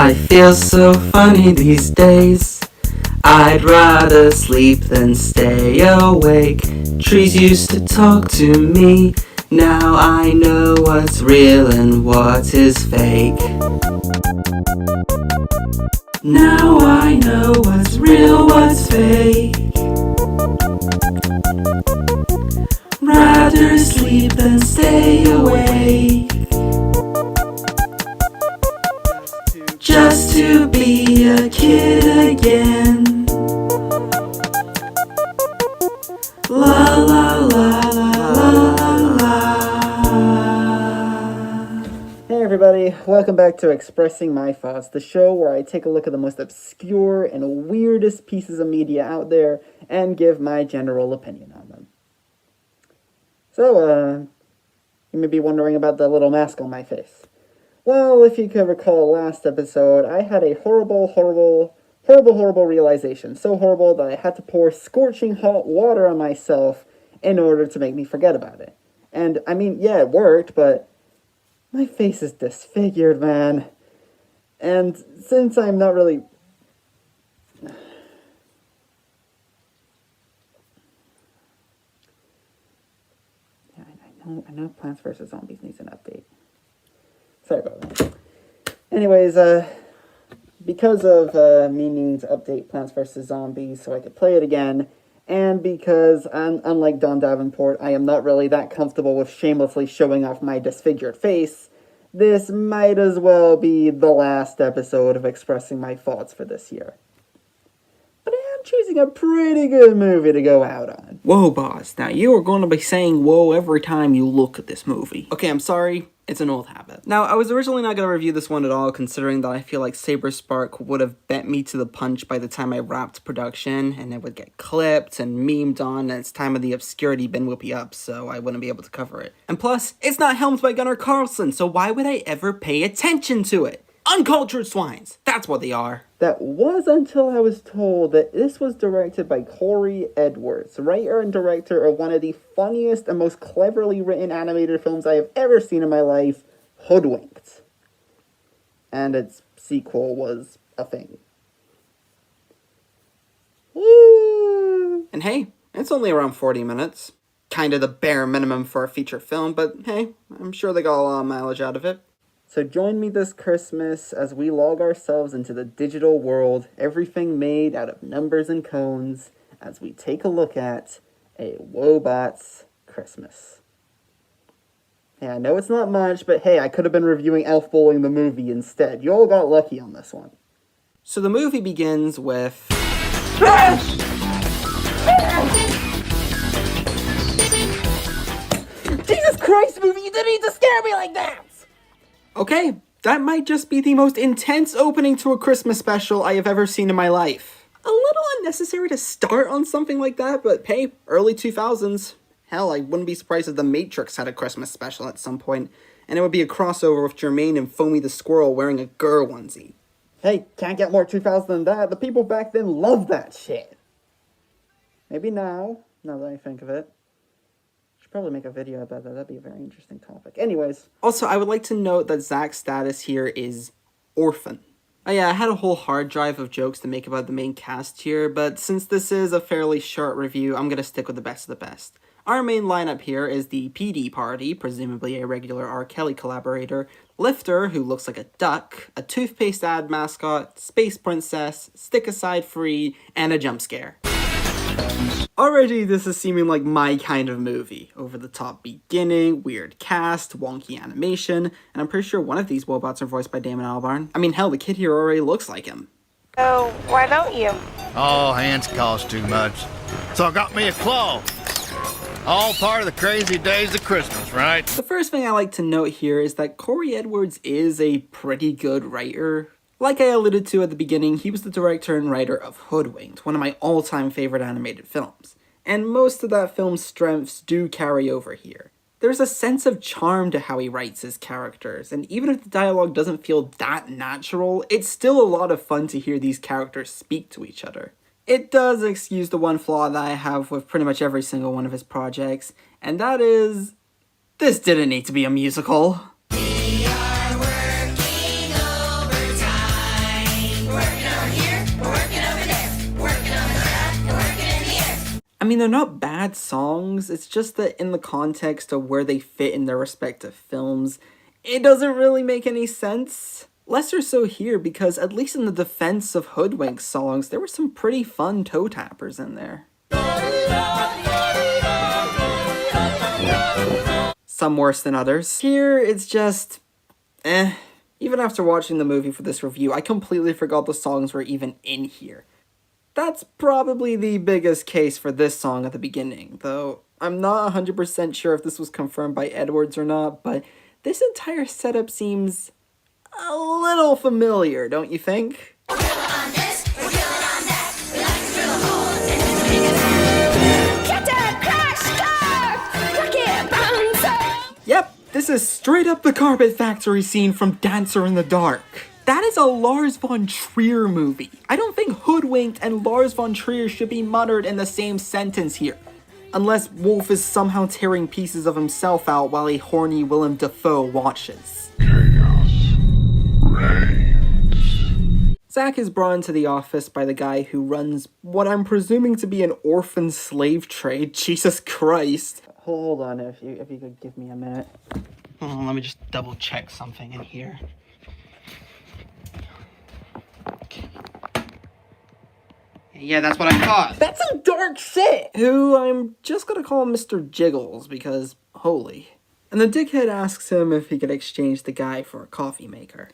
I feel so funny these days. I'd rather sleep than stay awake. Trees used to talk to me. Now I know what's real and what is fake. Now I know what's real, what's fake. Rather sleep than stay awake. Just to be a kid again. La la la la la la. Hey everybody, welcome back to Expressing My Thoughts, the show where I take a look at the most obscure and weirdest pieces of media out there and give my general opinion on them. So, you may be wondering about the little mask on my face. Well, if you could recall last episode, I had a horrible realization. So horrible that I had to pour scorching hot water on myself in order to make me forget about it. And, I mean, yeah, it worked, but my face is disfigured, man. And since I'm not really... I know Plants vs. Zombies needs an update. Sorry about that. Anyways, because of me needing to update Plants vs. Zombies so I could play it again, and because, unlike Don Davenport, I am not really that comfortable with shamelessly showing off my disfigured face, this might as well be the last episode of Expressing My Thoughts for this year. But I am choosing a pretty good movie to go out on. Whoa, boss. Now you are going to be saying whoa every time you look at this movie. Okay, I'm sorry. It's an old habit. Now, I was originally not going to review this one at all, considering that I feel like Saber Spark would have bent me to the punch by the time I wrapped production, and it would get clipped and memed on, and its time of the obscurity bin would be up, so I wouldn't be able to cover it. And plus, it's not helmed by Gunnar Carlson, so why would I ever pay attention to it? Uncultured swines! That's what they are. That was until I was told that this was directed by Corey Edwards, writer and director of one of the funniest and most cleverly written animated films I have ever seen in my life, Hoodwinked. And its sequel was a thing. Woo! And hey, it's only around 40 minutes. Kinda the bare minimum for a feature film, but hey, I'm sure they got a lot of mileage out of it. So join me this Christmas as we log ourselves into the digital world, everything made out of numbers and cones, as we take a look at a Wobots Christmas. Yeah, I know it's not much, but hey, I could have been reviewing Elf Bowling the movie instead. You all got lucky on this one. So the movie begins with... Jesus Christ, movie, you didn't need to scare me like that! Okay, that might just be the most intense opening to a Christmas special I have ever seen in my life. A little unnecessary to start on something like that, but hey, early 2000s. Hell, I wouldn't be surprised if The Matrix had a Christmas special at some point, and it would be a crossover with Jermaine and Foamy the Squirrel wearing a Gur onesie. Hey, can't get more 2000 than that. The people back then loved that shit. Maybe now that I think of it. Probably make a video about that. That'd be a very interesting topic. Anyways. Also, I would like to note that Zach's status here is orphan. Oh yeah, I had a whole hard drive of jokes to make about the main cast here, but since this is a fairly short review, I'm gonna stick with the best of the best. Our main lineup here is the PD party, presumably a regular R. Kelly collaborator, Lifter, who looks like a duck, a toothpaste ad mascot, Space Princess, Stick Aside Free, and a jump scare. Already, this is seeming like my kind of movie. Over-the-top beginning, weird cast, wonky animation, and I'm pretty sure one of these Wobots are voiced by Damon Albarn. I mean, hell, the kid here already looks like him. Oh, why don't you? Oh, hands cost too much. So I got me a claw. All part of the crazy days of Christmas, right? The first thing I like to note here is that Corey Edwards is a pretty good writer. Like I alluded to at the beginning, he was the director and writer of Hoodwinked, one of my all-time favorite animated films. And most of that film's strengths do carry over here. There's a sense of charm to how he writes his characters, and even if the dialogue doesn't feel that natural, it's still a lot of fun to hear these characters speak to each other. It does excuse the one flaw that I have with pretty much every single one of his projects, and that is, this didn't need to be a musical. We are working overtime. I mean, they're not bad songs, it's just that in the context of where they fit in their respective films, it doesn't really make any sense. Lesser so here because, at least in the defense of Hoodwink's songs, there were some pretty fun toe tappers in there. Some worse than others. Here, it's just, eh. Even after watching the movie for this review, I completely forgot the songs were even in here. That's probably the biggest case for this song at the beginning, though I'm not 100% sure if this was confirmed by Edwards or not, but this entire setup seems a little familiar, don't you think? Yep, this is straight up the Carpet Factory scene from Dancer in the Dark. That is a Lars von Trier movie. I don't think Hoodwinked and Lars von Trier should be muttered in the same sentence here. Unless Wolf is somehow tearing pieces of himself out while a horny Willem Dafoe watches. Chaos reigns. Zack is brought into the office by the guy who runs what I'm presuming to be an orphan slave trade. Jesus Christ. Hold on, if you could give me a minute. Let me just double check something in here. Okay. Yeah, that's what I thought. That's some dark shit! Who I'm just gonna call Mr. Jiggles because, holy. And the dickhead asks him if he could exchange the guy for a coffee maker.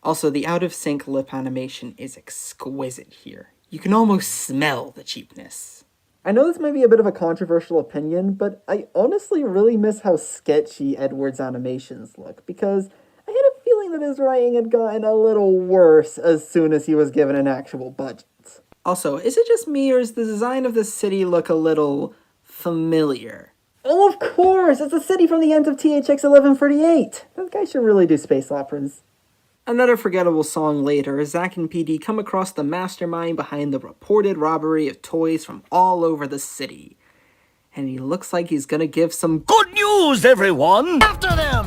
Also, the out-of-sync lip animation is exquisite here. You can almost smell the cheapness. I know this might be a bit of a controversial opinion, but I honestly really miss how sketchy Edward's animations look, because I had a feeling that his writing had gotten a little worse as soon as he was given an actual budget. Also, is it just me or does the design of the city look a little familiar? Oh, of course! It's a city from the end of THX 1138! That guy should really do space operas. Another forgettable song later, Zack and PD come across the mastermind behind the reported robbery of toys from all over the city. And he looks like he's gonna give some Good news, everyone! After them!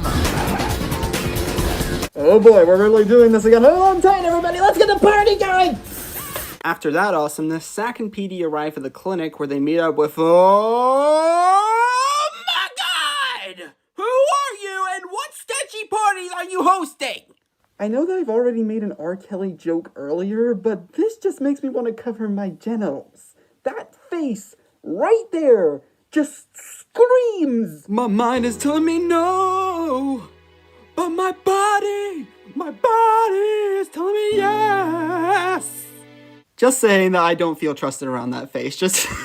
Oh boy, we're really doing this again. Hold on tight, everybody! Let's get the party going! After that awesomeness, Zack and PD arrive at the clinic where they meet up with Oh my god! Who are you and what sketchy parties are you hosting? I know that I've already made an R. Kelly joke earlier, but this just makes me want to cover my genitals. That face, right there, just screams! My mind is telling me no, but my body is telling me yes. Just saying that I don't feel trusted around that face. Just who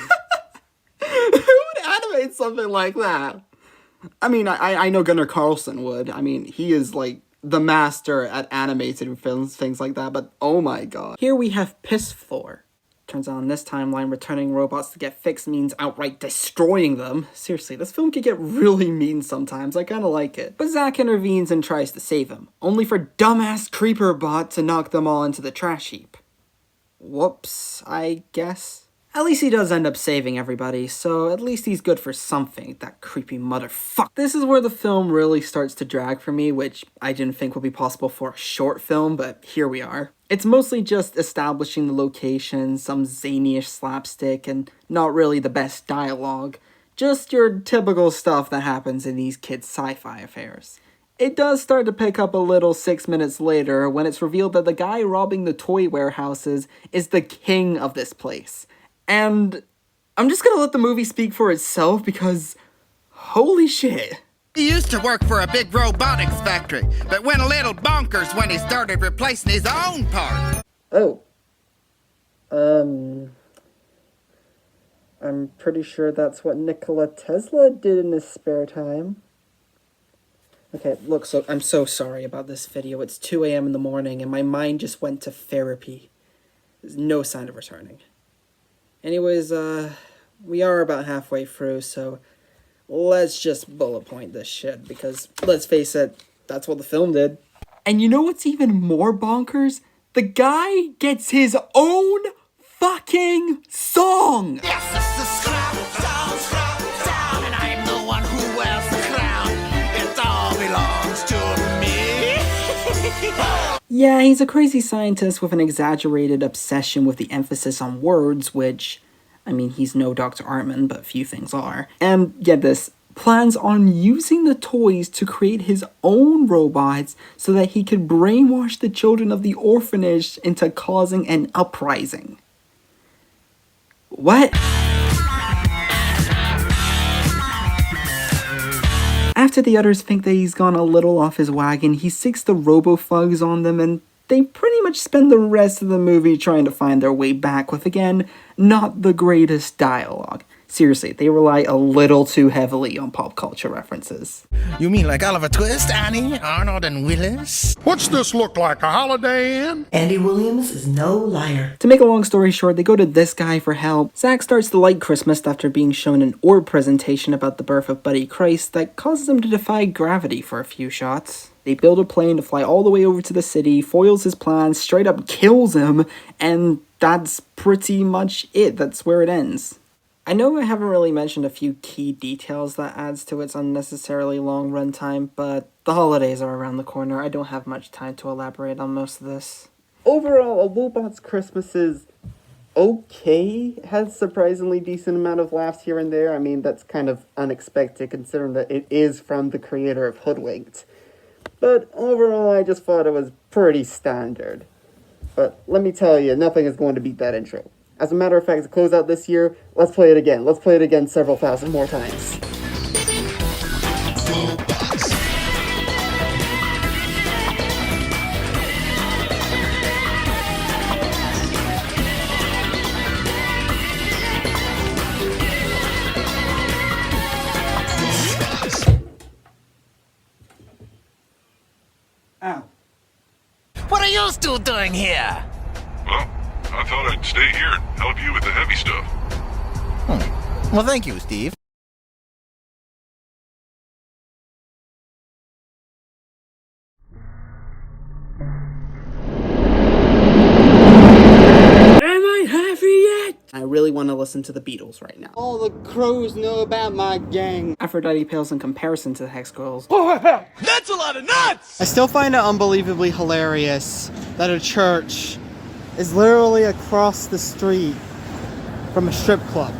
would animate something like that? I mean, I know Gunnar Carlson would. I mean, he is like the master at animated films, things like that, but oh my god. Here we have Piss Floor. Turns out in this timeline, returning robots to get fixed means outright destroying them. Seriously, this film can get really mean sometimes, I kinda like it. But Zack intervenes and tries to save him, only for dumbass Creeperbot to knock them all into the trash heap. Whoops, I guess. At least he does end up saving everybody, so at least he's good for something, that creepy motherfucker. This is where the film really starts to drag for me, which I didn't think would be possible for a short film, but here we are. It's mostly just establishing the location, some zany-ish slapstick, and not really the best dialogue. Just your typical stuff that happens in these kids' sci-fi affairs. It does start to pick up a little 6 minutes later when it's revealed that the guy robbing the toy warehouses is the king of this place. And I'm just gonna let the movie speak for itself because holy shit. He used to work for a big robotics factory, but went a little bonkers when he started replacing his own parts. Oh. I'm pretty sure that's what Nikola Tesla did in his spare time. Okay, look, so I'm so sorry about this video. It's 2 a.m. in the morning and my mind just went to therapy. There's no sign of returning. Anyways, we are about halfway through, so let's just bullet point this shit, because let's face it, that's what the film did. And you know what's even more bonkers? The guy gets his own fucking song! Yes, this is Scrap Down, and I'm the one who wears the crown. It all belongs to me. Yeah, he's a crazy scientist with an exaggerated obsession with the emphasis on words, which I mean, he's no Dr. Artman, but few things are. And get this, plans on using the toys to create his own robots so that he could brainwash the children of the orphanage into causing an uprising. What? After the others think that he's gone a little off his wagon, he sics the robo-thugs on them, and they pretty much spend the rest of the movie trying to find their way back with, again, not the greatest dialogue. Seriously, they rely a little too heavily on pop culture references. You mean like Oliver Twist, Annie, Arnold, and Willis? What's this look like, a Holiday Inn? Andy Williams is no liar. To make a long story short, they go to this guy for help. Zack starts to like Christmas after being shown an orb presentation about the birth of Buddy Christ that causes him to defy gravity for a few shots. They build a plane to fly all the way over to the city, foils his plans, straight up kills him, and that's pretty much it. That's where it ends. I know I haven't really mentioned a few key details that adds to its unnecessarily long runtime, but the holidays are around the corner. I don't have much time to elaborate on most of this. Overall, A Woebot's Christmas is okay. It has surprisingly decent amount of laughs here and there. I mean, that's kind of unexpected considering that it is from the creator of Hoodwinked. But overall, I just thought it was pretty standard. But let me tell you, nothing is going to beat that intro. As a matter of fact, to close out this year, let's play it again. Let's play it again several thousand more times. Ow. What are you still doing here? Well, I thought I'd stay here and help you with the heavy stuff. Well, thank you, Steve. I really want to listen to the Beatles right now. All the crows know about my gang. Aphrodite pales in comparison to the Hex Girls. That's a lot of nuts! I still find it unbelievably hilarious that a church is literally across the street from a strip club.